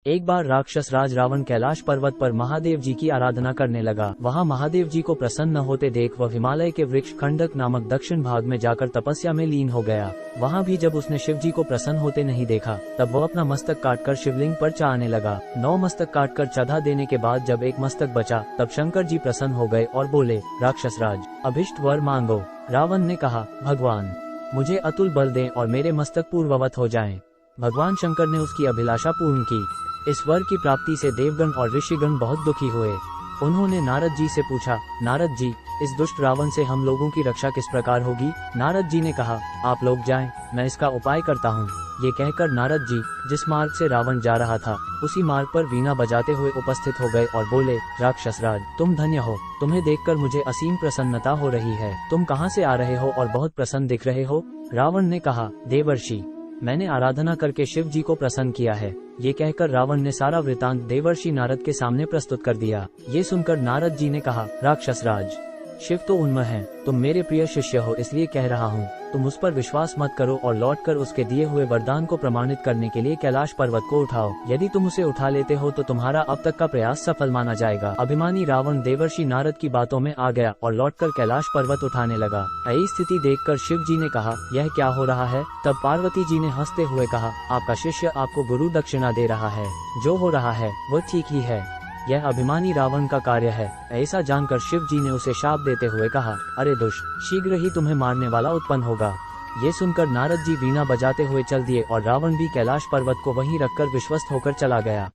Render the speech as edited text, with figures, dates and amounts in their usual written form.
एक बार राक्षस राज रावण कैलाश पर्वत पर महादेव जी की आराधना करने लगा। वहां महादेव जी को प्रसन्न होते देख वह हिमालय के वृक्ष खंडक नामक दक्षिण भाग में जाकर तपस्या में लीन हो गया। वहां भी जब उसने शिव जी को प्रसन्न होते नहीं देखा, तब वह अपना मस्तक काटकर शिवलिंग पर चाहने लगा। 9 मस्तक काटकर चढ़ा देने के बाद जब एक मस्तक बचा, तब शंकर जी प्रसन्न हो गए और बोले, राक्षस राज, अभिष्ट वर मांगो। रावण ने कहा, भगवान, मुझे अतुल बल दें और मेरे मस्तक पूर्ववत हो जाएं। भगवान शंकर ने उसकी अभिलाषा पूर्ण की। इस वर की प्राप्ति से देवगण और ऋषिगण बहुत दुखी हुए। उन्होंने नारद जी से पूछा, नारद जी, इस दुष्ट रावण से हम लोगों की रक्षा किस प्रकार होगी? नारद जी ने कहा, आप लोग जाएं, मैं इसका उपाय करता हूँ। ये कहकर नारद जी जिस मार्ग से रावण जा रहा था, उसी मार्ग पर वीणा बजाते हुए उपस्थित हो गए और बोले, राक्षस राज, तुम धन्य हो, तुम्हें देखकर मुझे असीम प्रसन्नता हो रही है। तुम कहाँ से आ रहे हो और बहुत प्रसन्न दिख रहे हो? रावण ने कहा, देवर्षि, मैंने आराधना करके शिव जी को प्रसन्न किया है। ये कहकर रावण ने सारा वृतांत देवर्षि नारद के सामने प्रस्तुत कर दिया। ये सुनकर नारद जी ने कहा, राक्षस राज, शिव तो उन्मत्त है, तुम मेरे प्रिय शिष्य हो, इसलिए कह रहा हूँ, तुम उस पर विश्वास मत करो और लौटकर उसके दिए हुए वरदान को प्रमाणित करने के लिए कैलाश पर्वत को उठाओ। यदि तुम उसे उठा लेते हो तो तुम्हारा अब तक का प्रयास सफल माना जाएगा। अभिमानी रावण देवर्षि नारद की बातों में आ गया और लौटकर कैलाश पर्वत उठाने लगा। ऐसी स्थिति देखकर शिव जी ने कहा, यह क्या हो रहा है? तब पार्वती जी ने हंसते हुए कहा, आपका शिष्य आपको गुरु दक्षिणा दे रहा है, जो हो रहा है वो ठीक ही है, यह अभिमानी रावण का कार्य है। ऐसा जानकर शिव जी ने उसे शाप देते हुए कहा, अरे दुष्ट, शीघ्र ही तुम्हें मारने वाला उत्पन्न होगा। ये सुनकर नारद जी वीणा बजाते हुए चल दिए और रावण भी कैलाश पर्वत को वहीं रखकर विश्वस्त होकर चला गया।